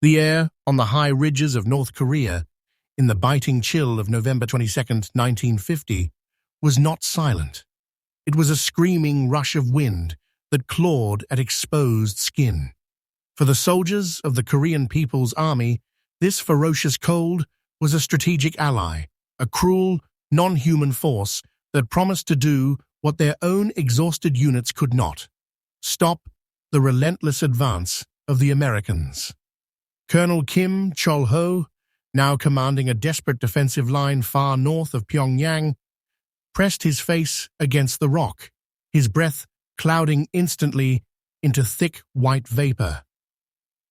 The air on the high ridges of North Korea, in the biting chill of November 22, 1950, was not silent. It was a screaming rush of wind that clawed at exposed skin. For the soldiers of the Korean People's Army, this ferocious cold was a strategic ally, a cruel, non-human force that promised to do what their own exhausted units could not: stop the relentless advance of the Americans. Colonel Kim Chol-ho, now commanding a desperate defensive line far north of Pyongyang, pressed his face against the rock, his breath clouding instantly into thick white vapor.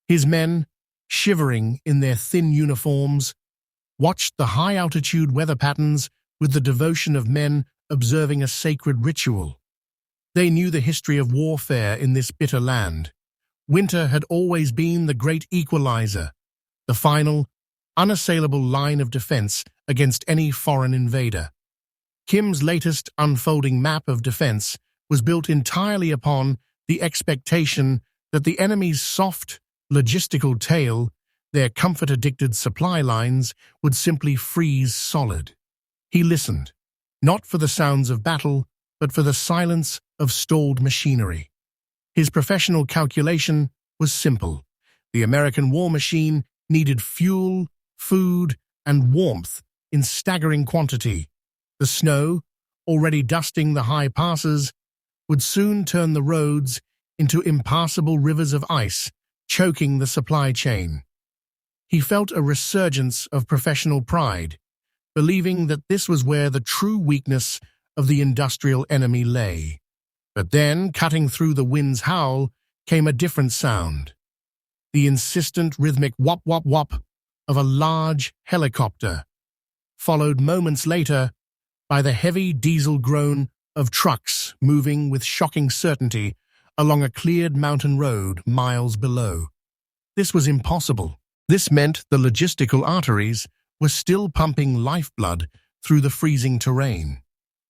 His men, shivering in their thin uniforms, watched the high-altitude weather patterns with the devotion of men observing a sacred ritual. They knew the history of warfare in this bitter land. Winter had always been the great equalizer, the final, unassailable line of defense against any foreign invader. Kim's latest unfolding map of defense was built entirely upon the expectation that the enemy's soft, logistical tail, their comfort-addicted supply lines, would simply freeze solid. He listened, not for the sounds of battle, but for the silence of stalled machinery. His professional calculation was simple. The American war machine needed fuel, food, and warmth in staggering quantity. The snow, already dusting the high passes, would soon turn the roads into impassable rivers of ice, choking the supply chain. He felt a resurgence of professional pride, believing that this was where the true weakness of the industrial enemy lay. But then, cutting through the wind's howl, came a different sound. The insistent rhythmic whop-whop-whop of a large helicopter, followed moments later by the heavy diesel groan of trucks moving with shocking certainty along a cleared mountain road miles below. This was impossible. This meant the logistical arteries were still pumping lifeblood through the freezing terrain.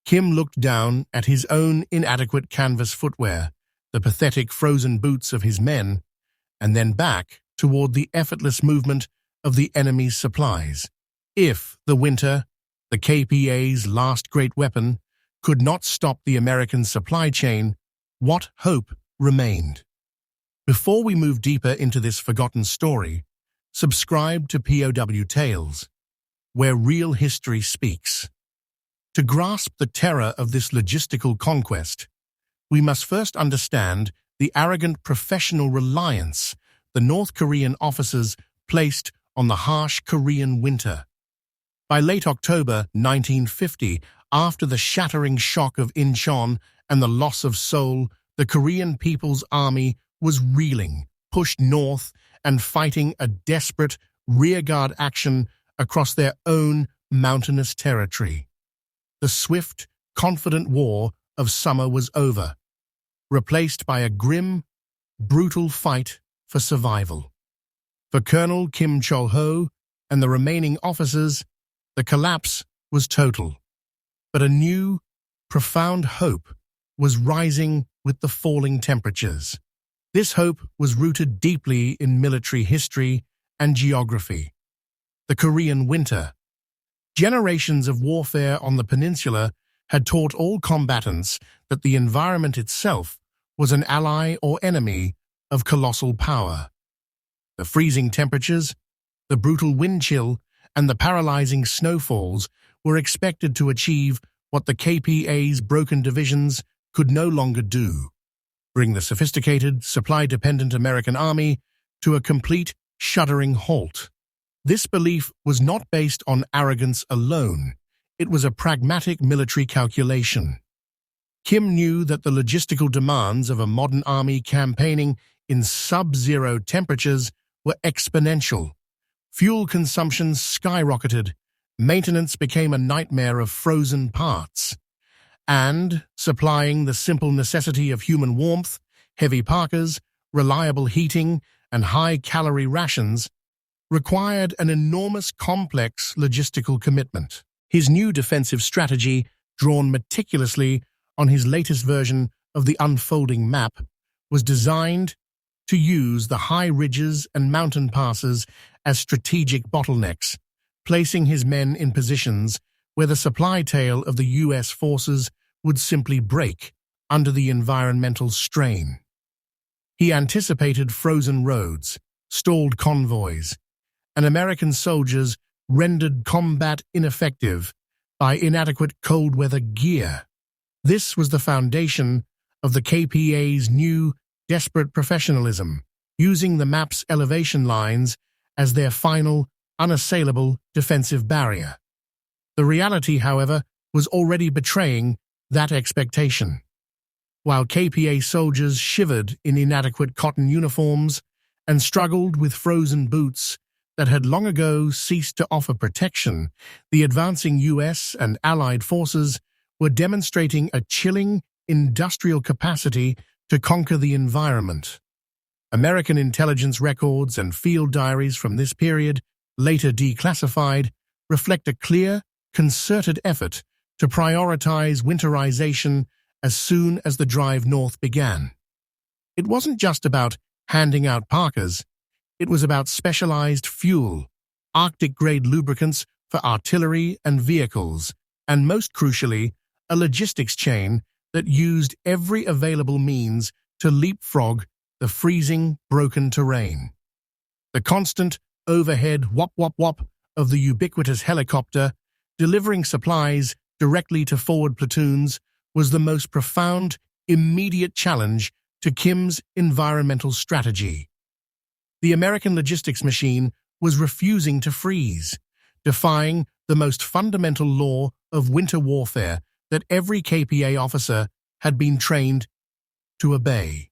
Kim looked down at his own inadequate canvas footwear, the pathetic frozen boots of his men, and then back toward the effortless movement of the enemy's supplies. If the winter, the KPA's last great weapon, could not stop the American supply chain, what hope remained? Before we move deeper into this forgotten story, subscribe to POW Tales, where real history speaks. To grasp the terror of this logistical conquest, we must first understand the arrogant professional reliance the North Korean officers placed on the harsh Korean winter. By late October 1950, after the shattering shock of Incheon and the loss of Seoul, the Korean People's Army was reeling, pushed north, and fighting a desperate rearguard action across their own mountainous territory. The swift, confident war of summer was over, replaced by a grim, brutal fight for survival. For Colonel Kim Chol-ho and the remaining officers, the collapse was total. But a new, profound hope was rising with the falling temperatures. This hope was rooted deeply in military history and geography. The Korean Winter. Generations of warfare on the peninsula had taught all combatants that the environment itself was an ally or enemy of colossal power. The freezing temperatures, the brutal wind chill, and the paralyzing snowfalls were expected to achieve what the KPA's broken divisions could no longer do: bring the sophisticated, supply-dependent American army to a complete, shuddering halt. This belief was not based on arrogance alone. It was a pragmatic military calculation. Kim knew that the logistical demands of a modern army campaigning in sub-zero temperatures were exponential. Fuel consumption skyrocketed, maintenance became a nightmare of frozen parts, and supplying the simple necessity of human warmth, heavy parkas, reliable heating, and high-calorie rations required an enormous complex logistical commitment. His new defensive strategy, drawn meticulously on his latest version of the unfolding map, was designed to use the high ridges and mountain passes as strategic bottlenecks, placing his men in positions where the supply tail of the U.S. forces would simply break under the environmental strain. He anticipated frozen roads, stalled convoys, and American soldiers rendered combat ineffective by inadequate cold-weather gear. This was the foundation of the KPA's new, desperate professionalism, using the map's elevation lines as their final, unassailable defensive barrier. The reality, however, was already betraying that expectation. While KPA soldiers shivered in inadequate cotton uniforms and struggled with frozen boots that had long ago ceased to offer protection, the advancing U.S. and Allied forces were demonstrating a chilling industrial capacity to conquer the environment. American intelligence records and field diaries from this period, later declassified, reflect a clear, concerted effort to prioritize winterization as soon as the drive north began. It wasn't just about handing out parkas, it was about specialized fuel, Arctic-grade lubricants for artillery and vehicles, and most crucially, a logistics chain that used every available means to leapfrog the freezing, broken terrain. The constant, overhead whop-whop-whop of the ubiquitous helicopter, delivering supplies directly to forward platoons, was the most profound, immediate challenge to Kim's environmental strategy. The American logistics machine was refusing to freeze, defying the most fundamental law of winter warfare that every KPA officer had been trained to obey.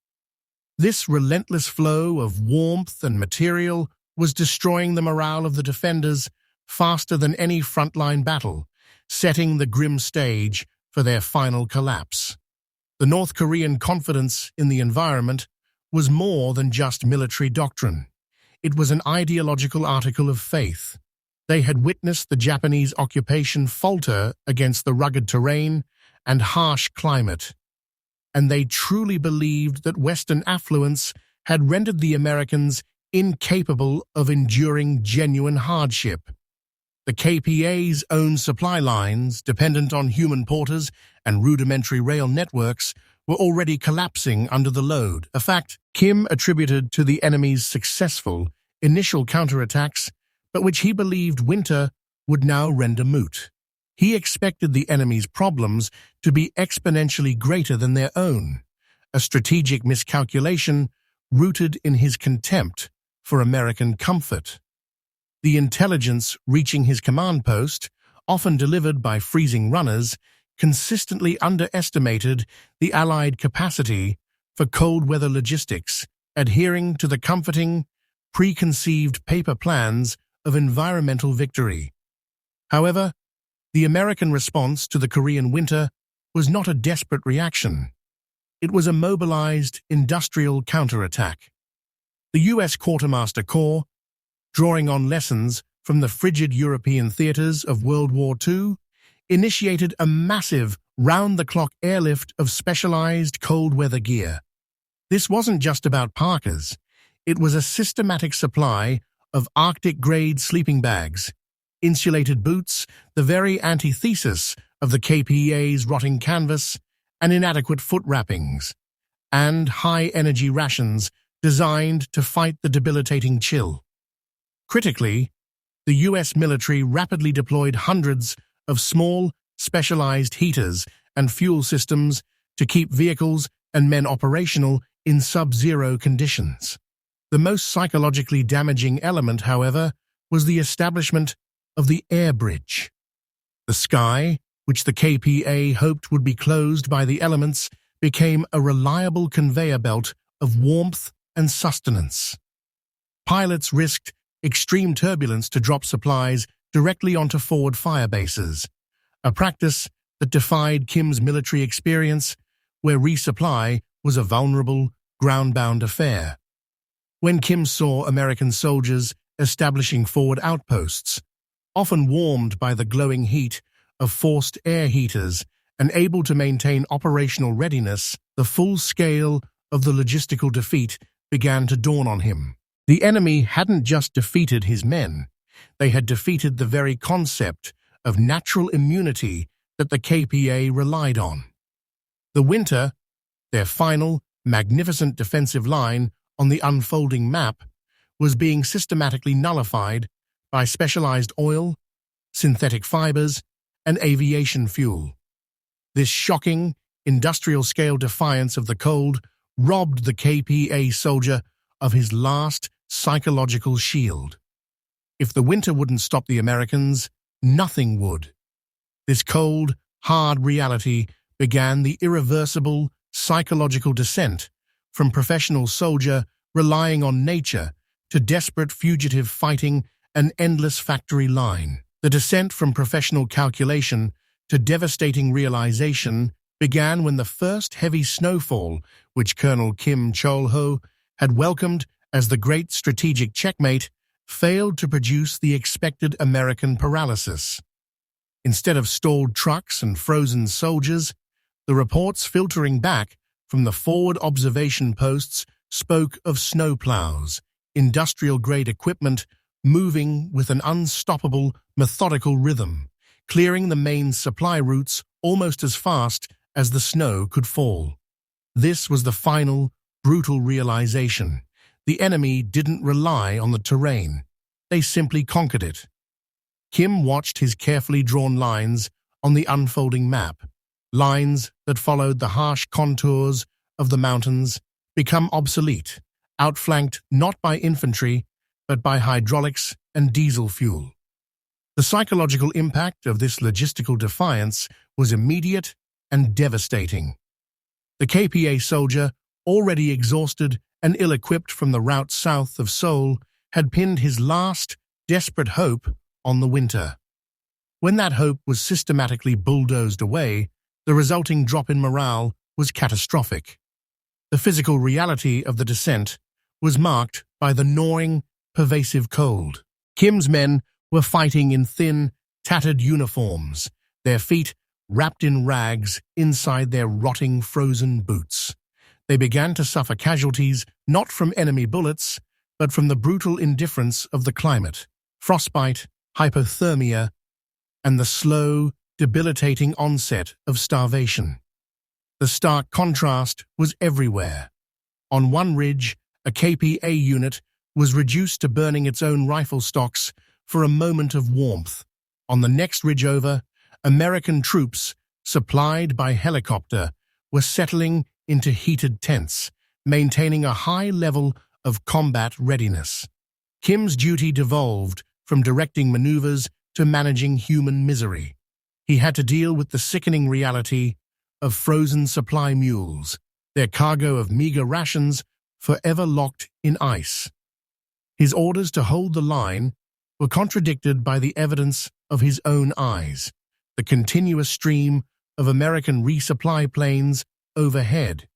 This relentless flow of warmth and material was destroying the morale of the defenders faster than any frontline battle, setting the grim stage for their final collapse. The North Korean confidence in the environment was more than just military doctrine. It was an ideological article of faith. They had witnessed the Japanese occupation falter against the rugged terrain and harsh climate, and they truly believed that Western affluence had rendered the Americans incapable of enduring genuine hardship. The KPA's own supply lines, dependent on human porters and rudimentary rail networks, were already collapsing under the load, a fact Kim attributed to the enemy's successful initial counterattacks, but which he believed winter would now render moot. He expected the enemy's problems to be exponentially greater than their own, a strategic miscalculation rooted in his contempt for American comfort. The intelligence reaching his command post, often delivered by freezing runners, consistently underestimated the Allied capacity for cold-weather logistics, adhering to the comforting, preconceived paper plans of environmental victory. However, the American response to the Korean winter was not a desperate reaction. It was a mobilized industrial counterattack. The U.S. Quartermaster Corps, drawing on lessons from the frigid European theaters of World War II, initiated a massive round-the-clock airlift of specialized cold-weather gear. This wasn't just about parkas. It was a systematic supply of Arctic-grade sleeping bags, insulated boots, the very antithesis of the KPA's rotting canvas, and inadequate foot wrappings, and high-energy rations designed to fight the debilitating chill. Critically, the U.S. military rapidly deployed hundreds of small, specialized heaters and fuel systems to keep vehicles and men operational in sub-zero conditions. The most psychologically damaging element, however, was the establishment of the air bridge. The sky, which the KPA hoped would be closed by the elements, became a reliable conveyor belt of warmth and sustenance. Pilots risked extreme turbulence to drop supplies directly onto forward fire bases, a practice that defied Kim's military experience, where resupply was a vulnerable, ground-bound affair. When Kim saw American soldiers establishing forward outposts, often warmed by the glowing heat of forced air heaters and able to maintain operational readiness, the full scale of the logistical defeat began to dawn on him. The enemy hadn't just defeated his men, they had defeated the very concept of natural immunity that the KPA relied on. The winter, their final, magnificent defensive line on the unfolding map, was being systematically nullified by specialized oil, synthetic fibers, and aviation fuel. This shocking, industrial-scale defiance of the cold robbed the KPA soldier of his last psychological shield. If the winter wouldn't stop the Americans, nothing would. This cold, hard reality began the irreversible psychological descent from professional soldier relying on nature to desperate fugitive fighting an endless factory line. The descent from professional calculation to devastating realization began when the first heavy snowfall, which Colonel Kim Chol-ho had welcomed as the great strategic checkmate, failed to produce the expected American paralysis. Instead of stalled trucks and frozen soldiers, the reports filtering back from the forward observation posts spoke of snowplows, industrial-grade equipment moving with an unstoppable, methodical rhythm, clearing the main supply routes almost as fast as the snow could fall. This was the final, brutal realization. The enemy didn't rely on the terrain. They simply conquered it. Kim watched his carefully drawn lines on the unfolding map, lines that followed the harsh contours of the mountains, become obsolete, outflanked not by infantry, but by hydraulics and diesel fuel. The psychological impact of this logistical defiance was immediate and devastating. The KPA soldier, already exhausted and ill-equipped from the route south of Seoul, had pinned his last, desperate hope on the winter. When that hope was systematically bulldozed away, the resulting drop in morale was catastrophic. The physical reality of the descent was marked by the gnawing, pervasive cold. Kim's men were fighting in thin, tattered uniforms, their feet wrapped in rags inside their rotting frozen boots. They began to suffer casualties not from enemy bullets, but from the brutal indifference of the climate, frostbite, hypothermia, and the slow, debilitating onset of starvation. The stark contrast was everywhere. On one ridge, a KPA unit was reduced to burning its own rifle stocks for a moment of warmth. On the next ridge over, American troops, supplied by helicopter, were settling into heated tents, maintaining a high level of combat readiness. Kim's duty devolved from directing maneuvers to managing human misery. He had to deal with the sickening reality of frozen supply mules, their cargo of meager rations forever locked in ice. His orders to hold the line were contradicted by the evidence of his own eyes, the continuous stream of American resupply planes overhead.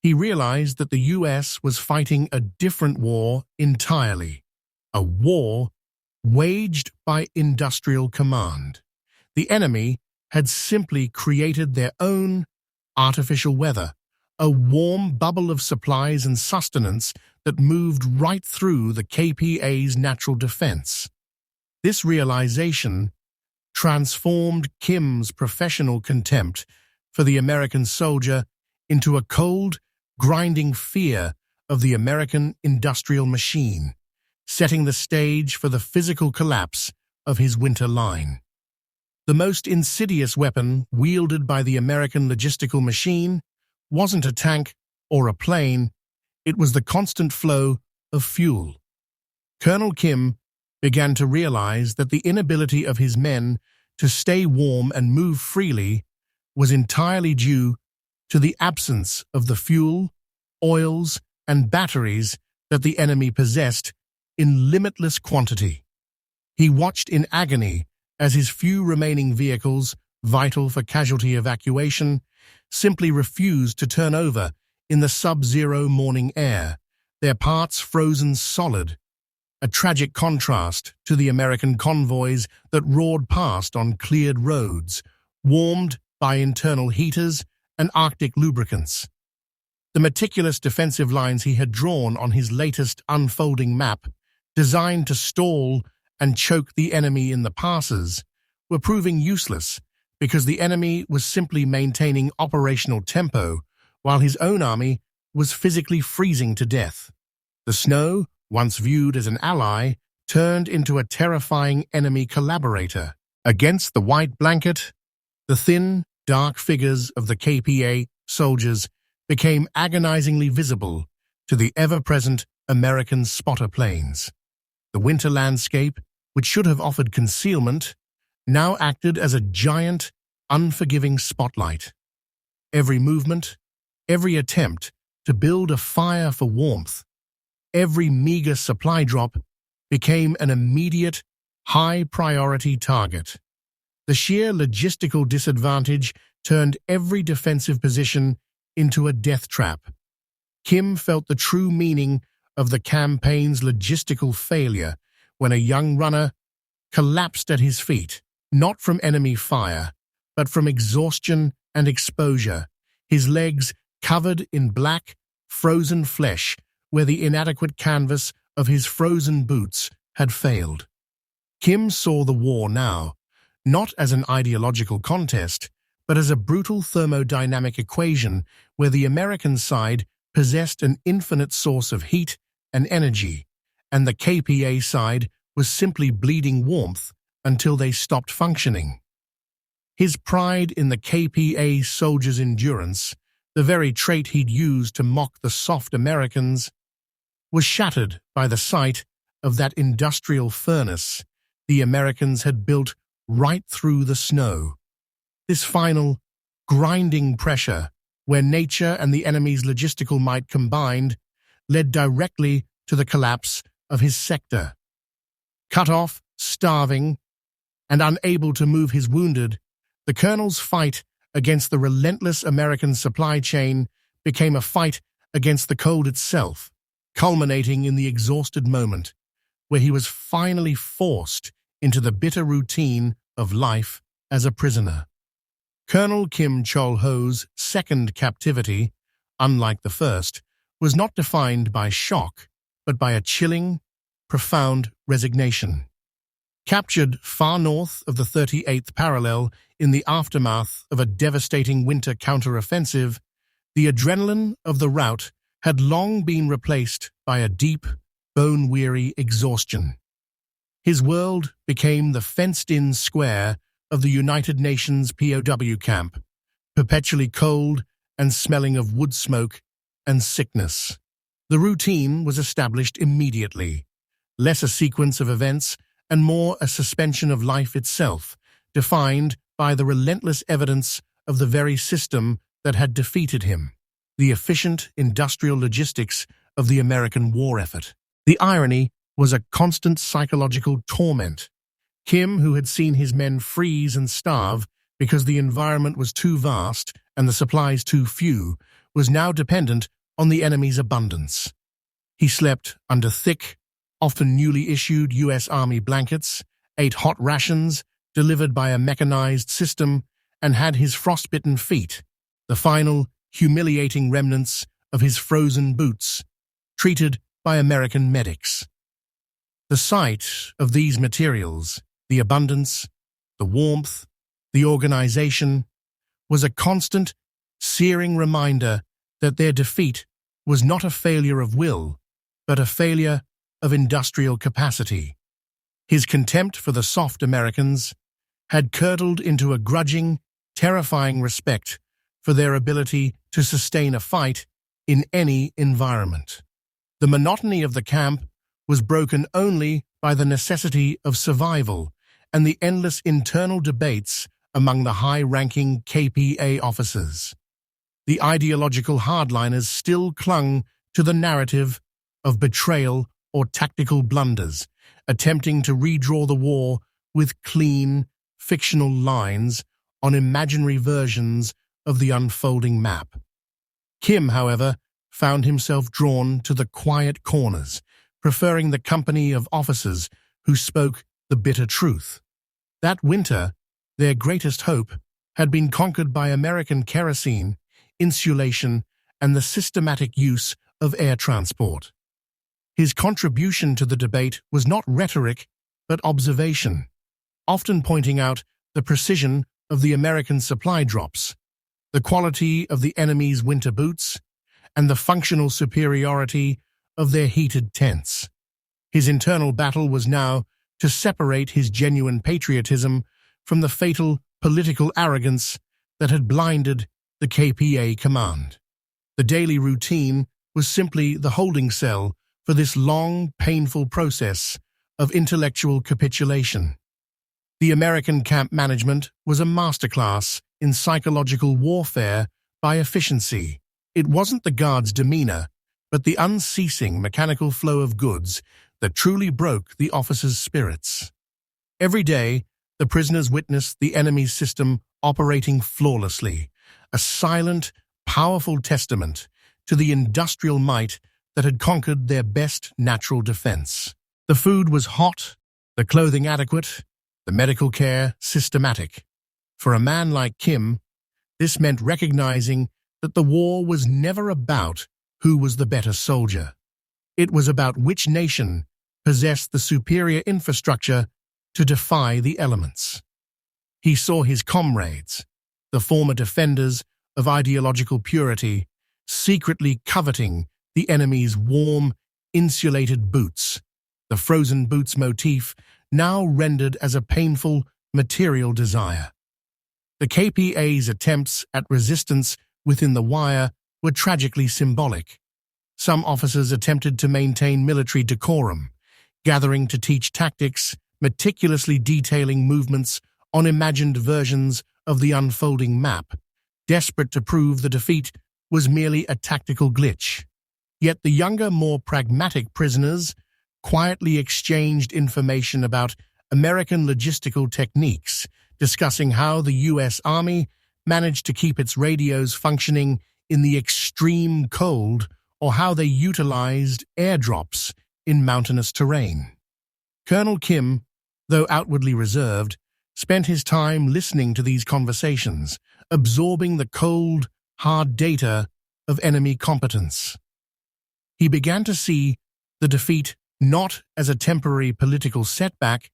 He realized that the U.S. was fighting a different war entirely, a war waged by industrial command. The enemy had simply created their own artificial weather, a warm bubble of supplies and sustenance that moved right through the KPA's natural defense. This realization transformed Kim's professional contempt for the American soldier into a cold, grinding fear of the American industrial machine, setting the stage for the physical collapse of his winter line. The most insidious weapon wielded by the American logistical machine wasn't a tank or a plane, it was the constant flow of fuel. Colonel Kim began to realize that the inability of his men to stay warm and move freely was entirely due to the absence of the fuel, oils, and batteries that the enemy possessed in limitless quantity. He watched in agony as his few remaining vehicles, vital for casualty evacuation, simply refused to turn over in the sub-zero morning air, their parts frozen solid, a tragic contrast to the American convoys that roared past on cleared roads, warmed by internal heaters and Arctic lubricants. The meticulous defensive lines he had drawn on his latest unfolding map, designed to stall and choke the enemy in the passes, were proving useless because the enemy was simply maintaining operational tempo while his own army was physically freezing to death. The snow, once viewed as an ally, turned into a terrifying enemy collaborator. Against the white blanket, the thin, dark figures of the KPA soldiers became agonizingly visible to the ever-present American spotter planes. The winter landscape, which should have offered concealment, now acted as a giant, unforgiving spotlight. Every movement, every attempt to build a fire for warmth, every meager supply drop became an immediate, high-priority target. The sheer logistical disadvantage turned every defensive position into a death trap. Kim felt the true meaning of the campaign's logistical failure when a young runner collapsed at his feet, not from enemy fire, but from exhaustion and exposure, his legs covered in black, frozen flesh where the inadequate canvas of his frozen boots had failed. Kim saw the war now, not as an ideological contest, but as a brutal thermodynamic equation where the American side possessed an infinite source of heat and energy, and the KPA side was simply bleeding warmth until they stopped functioning. His pride in the KPA soldiers' endurance, the very trait he'd used to mock the soft Americans, was shattered by the sight of that industrial furnace the Americans had built right through the snow. This final, grinding pressure, where nature and the enemy's logistical might combined, led directly to the collapse of his sector. Cut off, starving, and unable to move his wounded, the colonel's fight against the relentless American supply chain became a fight against the cold itself, culminating in the exhausted moment where he was finally forced into the bitter routine of life as a prisoner. Colonel Kim Chol-ho's second captivity, unlike the first, was not defined by shock, but by a chilling, profound resignation. Captured far north of the 38th parallel in the aftermath of a devastating winter counteroffensive, the adrenaline of the rout had long been replaced by a deep, bone-weary exhaustion. His world became the fenced-in square of the United Nations POW camp, perpetually cold and smelling of wood smoke and sickness. The routine was established immediately, less a sequence of events and more a suspension of life itself, defined by the relentless evidence of the very system that had defeated him, the efficient industrial logistics of the American war effort. The irony was a constant psychological torment. Kim, who had seen his men freeze and starve because the environment was too vast and the supplies too few, was now dependent on the enemy's abundance. He slept under thick, often newly issued U.S. Army blankets, ate hot rations delivered by a mechanized system, and had his frostbitten feet, the final, humiliating remnants of his frozen boots, treated by American medics. The sight of these materials, the abundance, the warmth, the organization, was a constant, searing reminder that their defeat was not a failure of will, but a failure of industrial capacity. His contempt for the soft Americans had curdled into a grudging, terrifying respect for their ability to sustain a fight in any environment. The monotony of the camp was broken only by the necessity of survival and the endless internal debates among the high-ranking KPA officers. The ideological hardliners still clung to the narrative of betrayal or tactical blunders, attempting to redraw the war with clean, fictional lines on imaginary versions of the unfolding map. Kim, however, found himself drawn to the quiet corners, preferring the company of officers who spoke the bitter truth. That winter, their greatest hope had been conquered by American kerosene, insulation, and the systematic use of air transport. His contribution to the debate was not rhetoric, but observation, often pointing out the precision of the American supply drops, the quality of the enemy's winter boots, and the functional superiority of their heated tents. His internal battle was now to separate his genuine patriotism from the fatal political arrogance that had blinded the KPA command. The daily routine was simply the holding cell for this long, painful process of intellectual capitulation. The American camp management was a masterclass in psychological warfare by efficiency. It wasn't the guards' demeanor, but the unceasing mechanical flow of goods that truly broke the officers' spirits. Every day, the prisoners witnessed the enemy's system operating flawlessly, a silent, powerful testament to the industrial might that had conquered their best natural defense. The food was hot, the clothing adequate, the medical care systematic. For a man like Kim, this meant recognizing that the war was never about who was the better soldier. It was about which nation possessed the superior infrastructure to defy the elements. He saw his comrades, the former defenders of ideological purity, secretly coveting the enemy's warm, insulated boots, the frozen boots motif now rendered as a painful material desire. The KPA's attempts at resistance within the wire were tragically symbolic. Some officers attempted to maintain military decorum, gathering to teach tactics, meticulously detailing movements on imagined versions of the unfolding map, desperate to prove the defeat was merely a tactical glitch. Yet the younger, more pragmatic prisoners quietly exchanged information about American logistical techniques, discussing how the U.S. Army managed to keep its radios functioning in the extreme cold or how they utilized airdrops in mountainous terrain. Colonel Kim, though outwardly reserved, spent his time listening to these conversations, absorbing the cold, hard data of enemy competence. He began to see the defeat not as a temporary political setback,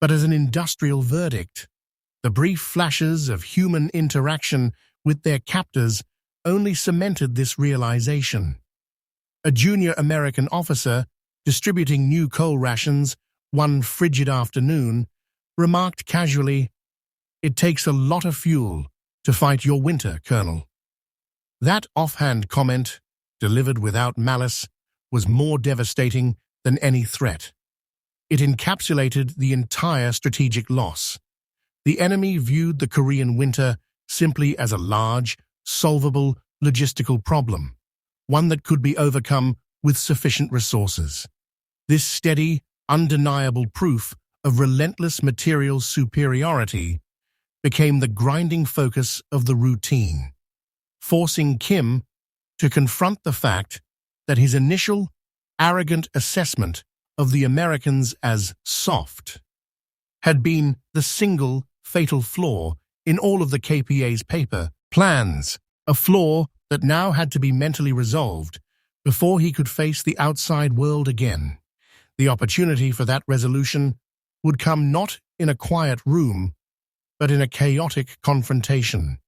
but as an industrial verdict. The brief flashes of human interaction with their captors only cemented this realization. A junior American officer, distributing new coal rations one frigid afternoon, remarked casually, "It takes a lot of fuel to fight your winter, Colonel." That offhand comment, delivered without malice, was more devastating than any threat. It encapsulated the entire strategic loss. The enemy viewed the Korean winter simply as a large, solvable logistical problem, one that could be overcome with sufficient resources. This steady, undeniable proof of relentless material superiority became the grinding focus of the routine, forcing Kim to confront the fact that his initial, arrogant assessment of the Americans as soft had been the single fatal flaw in all of the KPA's paper plans, a flaw that now had to be mentally resolved before he could face the outside world again. The opportunity for that resolution would come not in a quiet room, but in a chaotic confrontation.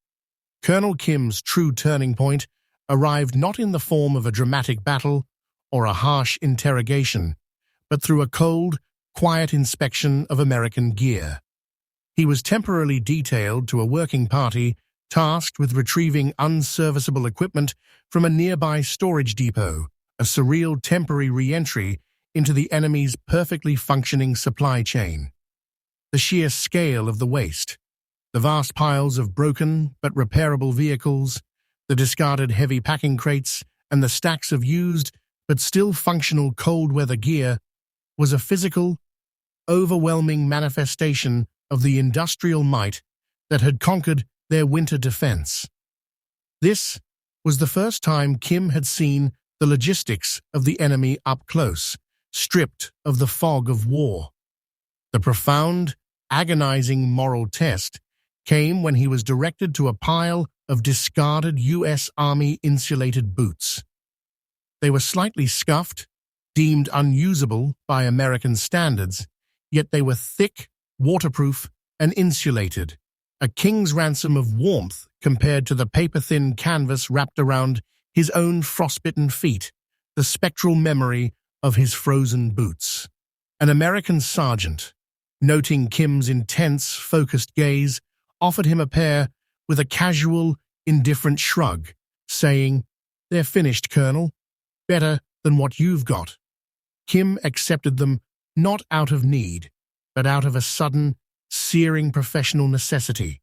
Colonel Kim's true turning point arrived not in the form of a dramatic battle or a harsh interrogation, but through a cold, quiet inspection of American gear. He was temporarily detailed to a working party tasked with retrieving unserviceable equipment from a nearby storage depot, a surreal temporary re-entry into the enemy's perfectly functioning supply chain. The sheer scale of the waste, the vast piles of broken but repairable vehicles, the discarded heavy packing crates, and the stacks of used but still functional cold-weather gear was a physical, overwhelming manifestation of the industrial might that had conquered their winter defense. This was the first time Kim had seen the logistics of the enemy up close, stripped of the fog of war. The profound, agonizing moral test came when he was directed to a pile of discarded U.S. Army insulated boots. They were slightly scuffed, deemed unusable by American standards, yet they were thick, waterproof, and insulated, a king's ransom of warmth compared to the paper-thin canvas wrapped around his own frostbitten feet, the spectral memory of his frozen boots. An American sergeant, noting Kim's intense, focused gaze, offered him a pair with a casual, indifferent shrug, saying, "They're finished, Colonel. Better than what you've got." Kim accepted them not out of need, but out of a sudden, searing professional necessity.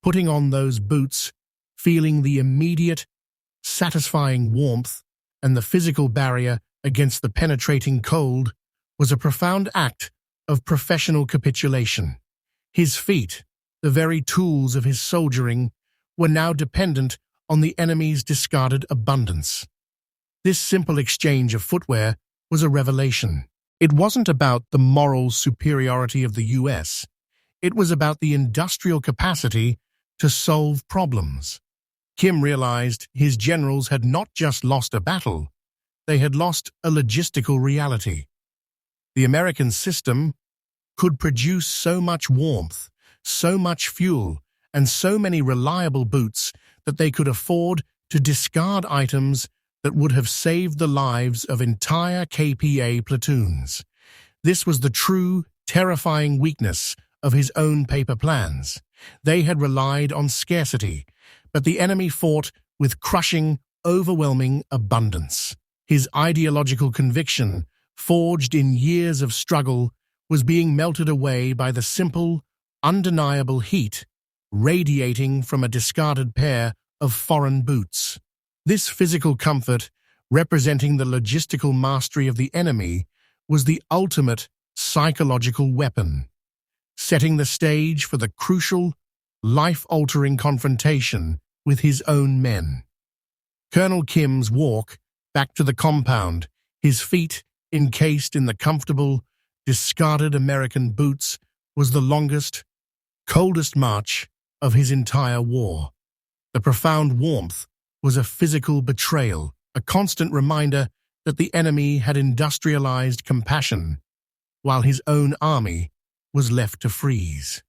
Putting on those boots, feeling the immediate, satisfying warmth and the physical barrier against the penetrating cold, was a profound act of professional capitulation. His feet, the very tools of his soldiering, were now dependent on the enemy's discarded abundance. This simple exchange of footwear was a revelation. It wasn't about the moral superiority of the U.S., it was about the industrial capacity to solve problems. Kim realized his generals had not just lost a battle, they had lost a logistical reality. The American system could produce so much warmth, so much fuel, and so many reliable boots that they could afford to discard items that would have saved the lives of entire KPA platoons. This was the true, terrifying weakness of his own paper plans. They had relied on scarcity, but the enemy fought with crushing, overwhelming abundance. His ideological conviction, forged in years of struggle, was being melted away by the simple, undeniable heat radiating from a discarded pair of foreign boots. This physical comfort, representing the logistical mastery of the enemy, was the ultimate psychological weapon, setting the stage for the crucial, life-altering confrontation with his own men. Colonel Kim's walk back to the compound, his feet encased in the comfortable, discarded American boots, was the longest, coldest march of his entire war. The profound warmth was a physical betrayal, a constant reminder that the enemy had industrialized compassion, while his own army was left to freeze.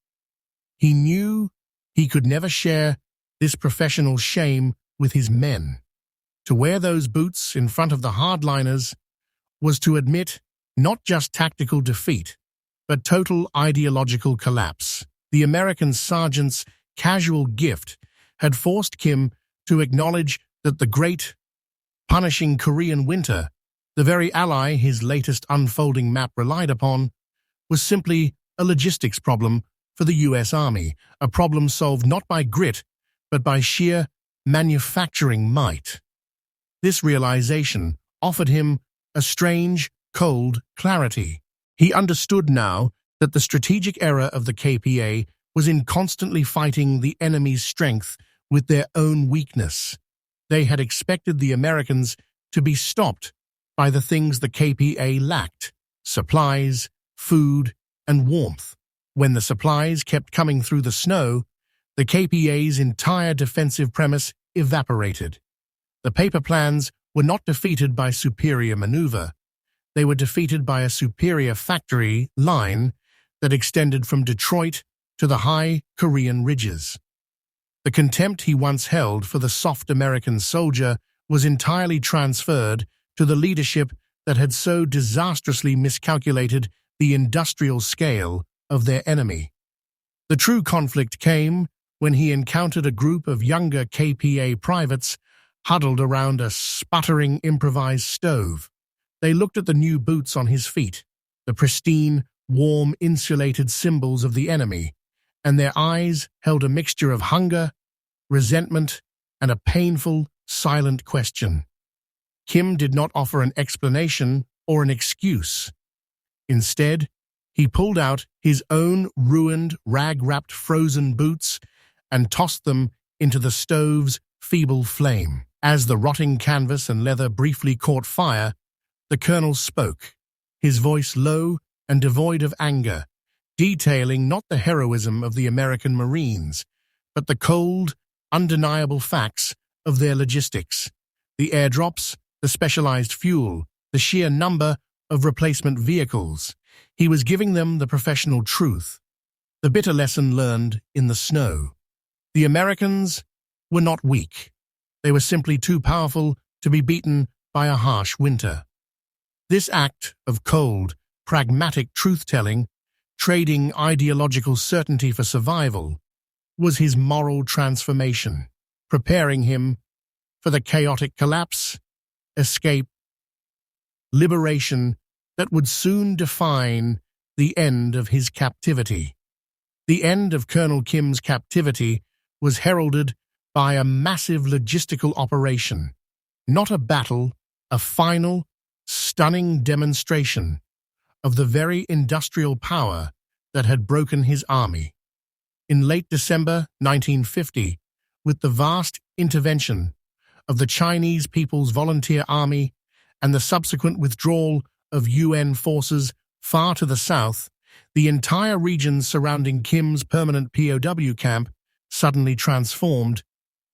He knew he could never share this professional shame with his men. To wear those boots in front of the hardliners was to admit not just tactical defeat, but total ideological collapse. The American sergeant's casual gift had forced Kim to acknowledge that the great, punishing Korean winter, the very ally his latest unfolding map relied upon, was simply a logistics problem for the U.S. Army, a problem solved not by grit, but by sheer manufacturing might. This realization offered him a strange, cold clarity. He understood now that the strategic error of the KPA was in constantly fighting the enemy's strength with their own weakness. They had expected the Americans to be stopped by the things the KPA lacked: supplies, food, and warmth. When the supplies kept coming through the snow, the KPA's entire defensive premise evaporated. The paper plans were not defeated by superior maneuver. They were defeated by a superior factory line that extended from Detroit to the high Korean ridges. The contempt he once held for the soft American soldier was entirely transferred to the leadership that had so disastrously miscalculated the industrial scale of their enemy. The true conflict came when he encountered a group of younger KPA privates huddled around a sputtering improvised stove. They looked at the new boots on his feet, the pristine, warm, insulated symbols of the enemy, and their eyes held a mixture of hunger, resentment, and a painful, silent question. Kim did not offer an explanation or an excuse. Instead, he pulled out his own ruined, rag-wrapped frozen boots and tossed them into the stove's feeble flame. As the rotting canvas and leather briefly caught fire, the colonel spoke, his voice low and devoid of anger, detailing not the heroism of the American Marines, but the cold, undeniable facts of their logistics. The airdrops, the specialized fuel, the sheer number of replacement vehicles. He was giving them the professional truth, the bitter lesson learned in the snow. The Americans were not weak. They were simply too powerful to be beaten by a harsh winter. This act of cold, pragmatic truth-telling, trading ideological certainty for survival, was his moral transformation, preparing him for the chaotic collapse, escape, liberation that would soon define the end of his captivity. The end of Colonel Kim's captivity was heralded by a massive logistical operation, not a battle, a final, stunning demonstration of the very industrial power that had broken his army. In late December 1950, with the vast intervention of the Chinese People's Volunteer Army and the subsequent withdrawal of UN forces far to the south, the entire region surrounding Kim's permanent POW camp suddenly transformed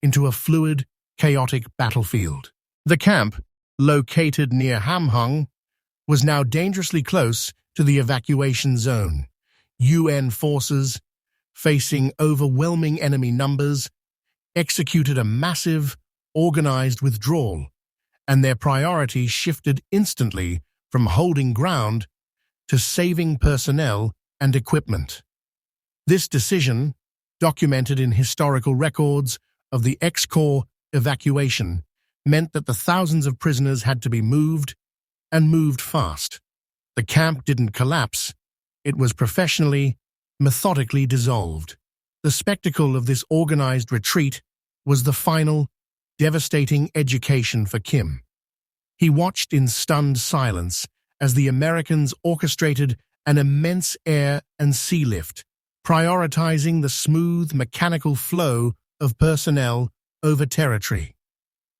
into a fluid, chaotic battlefield. The camp, located near Hamhung, was now dangerously close to the evacuation zone. UN forces, facing overwhelming enemy numbers, executed a massive, organized withdrawal, and their priority shifted instantly from holding ground to saving personnel and equipment. This decision, documented in historical records of the X-Corps evacuation, meant that the thousands of prisoners had to be moved, and moved fast. The camp didn't collapse. It was professionally, methodically dissolved. The spectacle of this organized retreat was the final, devastating education for Kim. He watched in stunned silence as the Americans orchestrated an immense air and sea lift, prioritizing the smooth, mechanical flow of personnel over territory.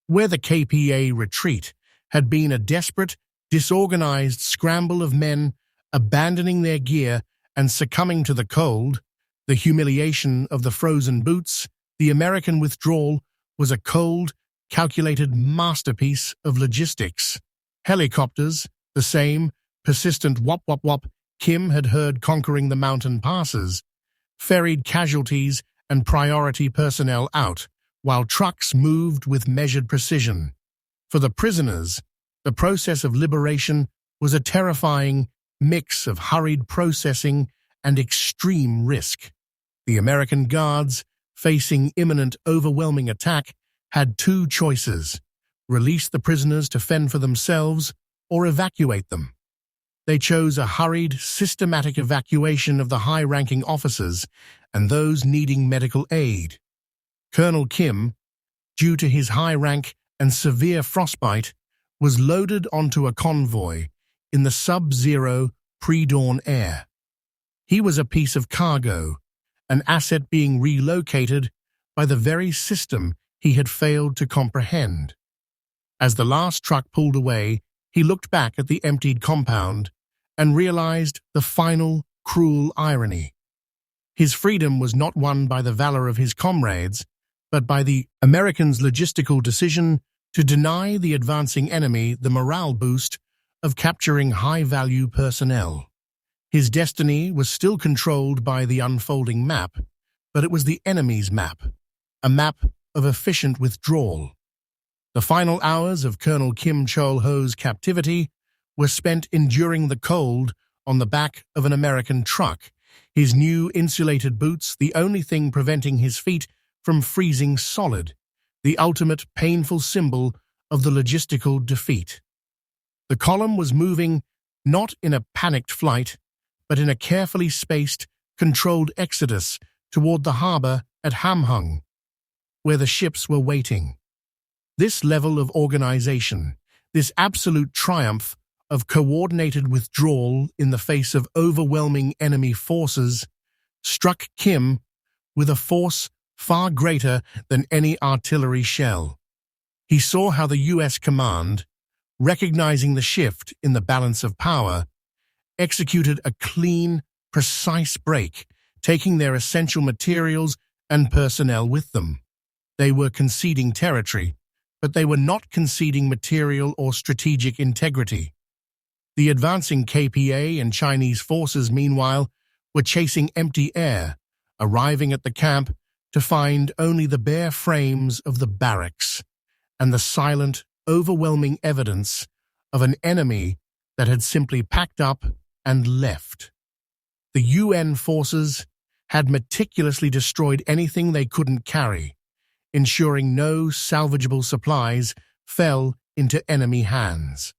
Where the KPA retreat had been a desperate, disorganized scramble of men abandoning their gear and succumbing to the cold, the humiliation of the frozen boots, the American withdrawal was a cold, calculated masterpiece of logistics. Helicopters, the same persistent wop-wop-wop Kim had heard conquering the mountain passes, ferried casualties and priority personnel out, while trucks moved with measured precision. For the prisoners, the process of liberation was a terrifying mix of hurried processing and extreme risk. The American guards, facing imminent, overwhelming attack, had two choices: release the prisoners to fend for themselves or evacuate them. They chose a hurried, systematic evacuation of the high-ranking officers and those needing medical aid. Colonel Kim, due to his high rank and severe frostbite, was loaded onto a convoy in the sub-zero pre-dawn air. He was a piece of cargo, an asset being relocated by the very system he had failed to comprehend. As the last truck pulled away, he looked back at the emptied compound and realized the final, cruel irony. His freedom was not won by the valor of his comrades, but by the Americans' logistical decision to deny the advancing enemy the morale boost of capturing high-value personnel. His destiny was still controlled by the unfolding map, but it was the enemy's map, a map of efficient withdrawal. The final hours of Colonel Kim Chol-ho's captivity were spent enduring the cold on the back of an American truck, his new insulated boots the only thing preventing his feet from freezing solid, the ultimate painful symbol of the logistical defeat. The column was moving not in a panicked flight, but in a carefully spaced, controlled exodus toward the harbor at Hamhung, where the ships were waiting. This level of organization, this absolute triumph of coordinated withdrawal in the face of overwhelming enemy forces, struck Kim with a force far greater than any artillery shell. He saw how the U.S. command, recognizing the shift in the balance of power, executed a clean, precise break, taking their essential materials and personnel with them. They were conceding territory, but they were not conceding material or strategic integrity. The advancing KPA and Chinese forces, meanwhile, were chasing empty air, arriving at the camp to find only the bare frames of the barracks and the silent, overwhelming evidence of an enemy that had simply packed up and left. The UN forces had meticulously destroyed anything they couldn't carry, ensuring no salvageable supplies fell into enemy hands.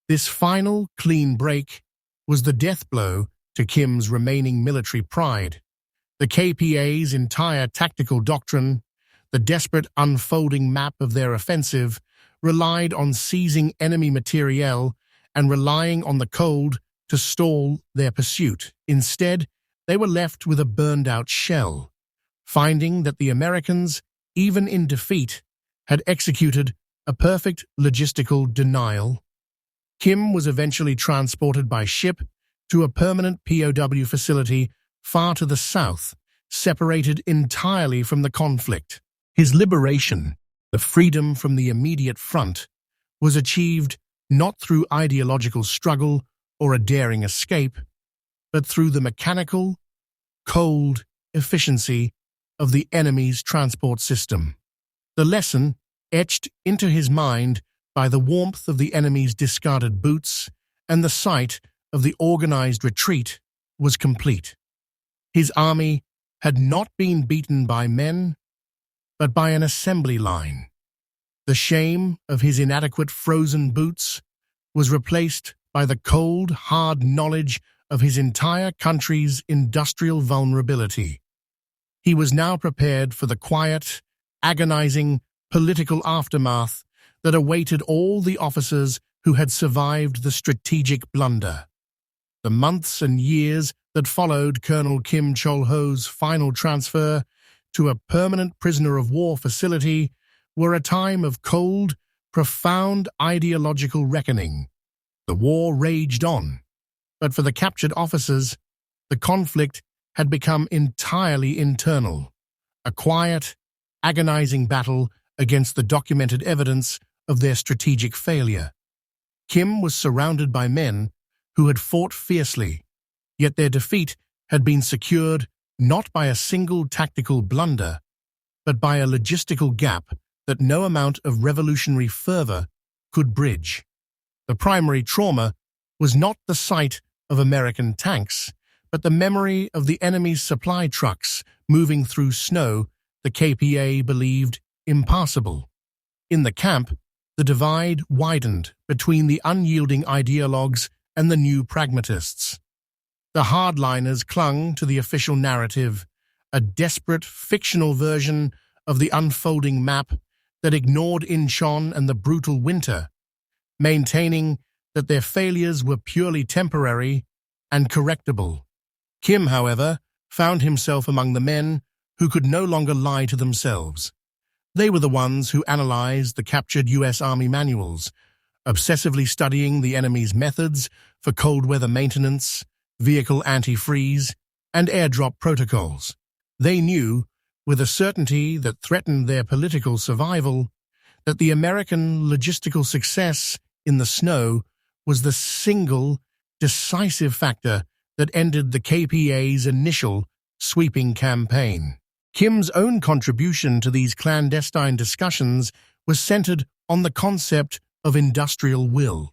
This final clean break was the death blow to Kim's remaining military pride. The KPA's entire tactical doctrine, the desperate unfolding map of their offensive, relied on seizing enemy materiel and relying on the cold to stall their pursuit. Instead, they were left with a burned-out shell, finding that the Americans, even in defeat, had executed a perfect logistical denial. Kim was eventually transported by ship to a permanent POW facility far to the south, separated entirely from the conflict. His liberation, the freedom from the immediate front, was achieved not through ideological struggle or a daring escape, but through the mechanical, cold efficiency of the enemy's transport system. The lesson, etched into his mind by the warmth of the enemy's discarded boots and the sight of the organized retreat, was complete. His army had not been beaten by men, but by an assembly line. The shame of his inadequate frozen boots was replaced by the cold, hard knowledge of his entire country's industrial vulnerability. He was now prepared for the quiet, agonizing political aftermath that awaited all the officers who had survived the strategic blunder. The months and years that followed Colonel Kim Chol-ho's final transfer to a permanent prisoner of war facility were a time of cold, profound ideological reckoning. The war raged on, but for the captured officers, the conflict had become entirely internal, a quiet, agonizing battle against the documented evidence of their strategic failure. Kim was surrounded by men who had fought fiercely, yet their defeat had been secured not by a single tactical blunder, but by a logistical gap that no amount of revolutionary fervor could bridge. The primary trauma was not the sight of American tanks, but the memory of the enemy's supply trucks moving through snow the KPA believed impassable. In the camp, the divide widened between the unyielding ideologues and the new pragmatists. The hardliners clung to the official narrative, a desperate fictional version of the unfolding map that ignored Incheon and the brutal winter, maintaining that their failures were purely temporary and correctable. Kim, however, found himself among the men who could no longer lie to themselves. They were the ones who analyzed the captured U.S. Army manuals, obsessively studying the enemy's methods for cold weather maintenance, vehicle anti-freeze, and airdrop protocols. They knew, with a certainty that threatened their political survival, that the American logistical success in the snow was the single decisive factor that ended the KPA's initial sweeping campaign. Kim's own contribution to these clandestine discussions was centered on the concept of industrial will.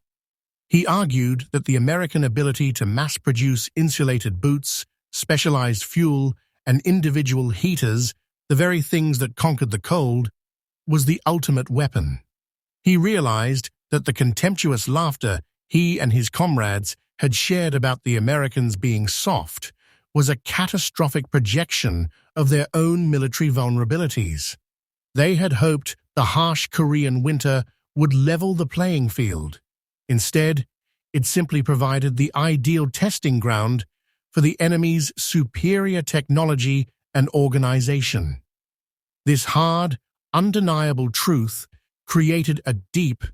He argued that the American ability to mass-produce insulated boots, specialized fuel, and individual heaters, the very things that conquered the cold, was the ultimate weapon. He realized that the contemptuous laughter he and his comrades had shared about the Americans being soft was a catastrophic projection of their own military vulnerabilities. They had hoped the harsh Korean winter would level the playing field. Instead, it simply provided the ideal testing ground for the enemy's superior technology and organization. This hard, undeniable truth created a deep,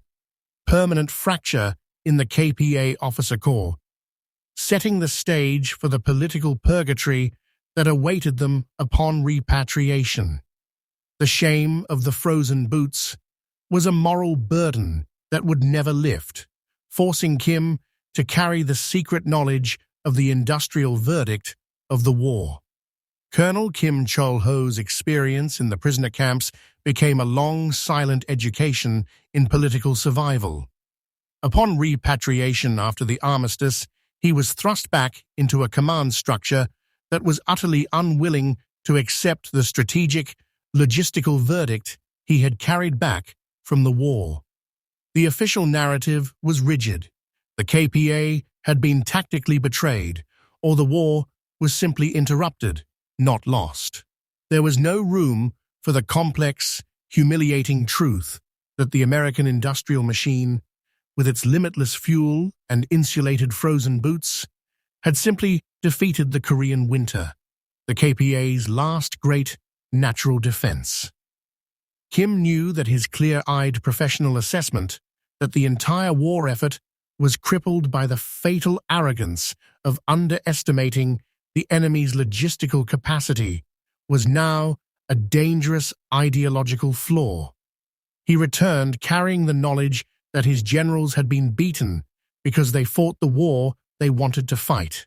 permanent fracture in the KPA officer corps, setting the stage for the political purgatory that awaited them upon repatriation. The shame of the frozen boots was a moral burden that would never lift, forcing Kim to carry the secret knowledge of the industrial verdict of the war. Colonel Kim Chol-ho's experience in the prisoner camps became a long, silent education in political survival. Upon repatriation after the armistice, he was thrust back into a command structure that was utterly unwilling to accept the strategic, logistical verdict he had carried back from the war. The official narrative was rigid. The KPA had been tactically betrayed, or the war was simply interrupted, not lost. There was no room for the complex, humiliating truth that the American industrial machine, with its limitless fuel and insulated frozen boots, had simply defeated the Korean winter, the KPA's last great natural defense. Kim knew that his clear-eyed professional assessment that the entire war effort was crippled by the fatal arrogance of underestimating the enemy's logistical capacity was now a dangerous ideological flaw. He returned carrying the knowledge that his generals had been beaten because they fought the war they wanted to fight,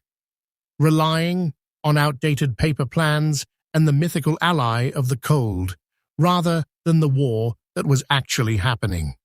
relying on outdated paper plans and the mythical ally of the cold, rather than the war that was actually happening.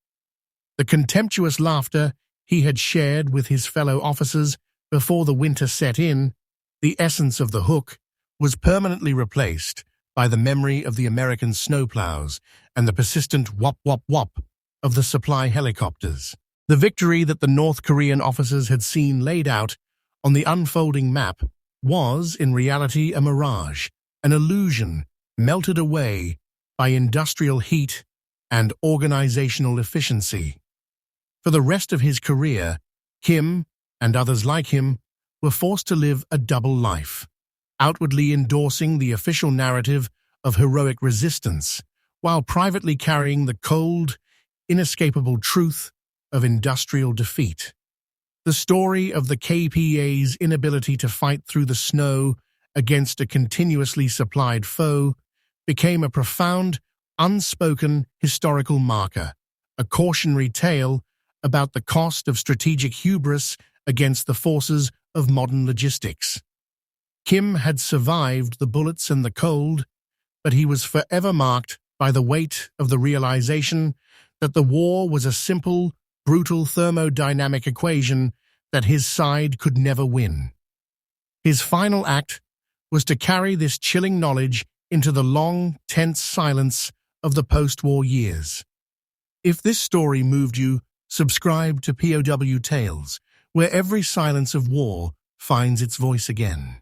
The contemptuous laughter he had shared with his fellow officers before the winter set in, the essence of the hook, was permanently replaced by the memory of the American snowplows and the persistent whop-whop-whop of the supply helicopters. The victory that the North Korean officers had seen laid out on the unfolding map was, in reality, a mirage, an illusion melted away by industrial heat and organizational efficiency. For the rest of his career, Kim, and others like him, were forced to live a double life, outwardly endorsing the official narrative of heroic resistance, while privately carrying the cold, inescapable truth of industrial defeat. The story of the KPA's inability to fight through the snow against a continuously supplied foe became a profound, unspoken historical marker, a cautionary tale about the cost of strategic hubris against the forces of modern logistics. Kim had survived the bullets and the cold, but he was forever marked by the weight of the realization that the war was a simple, brutal thermodynamic equation that his side could never win. His final act was to carry this chilling knowledge into the long, tense silence of the post-war years. If this story moved you, subscribe to POW Tales, where every silence of war finds its voice again.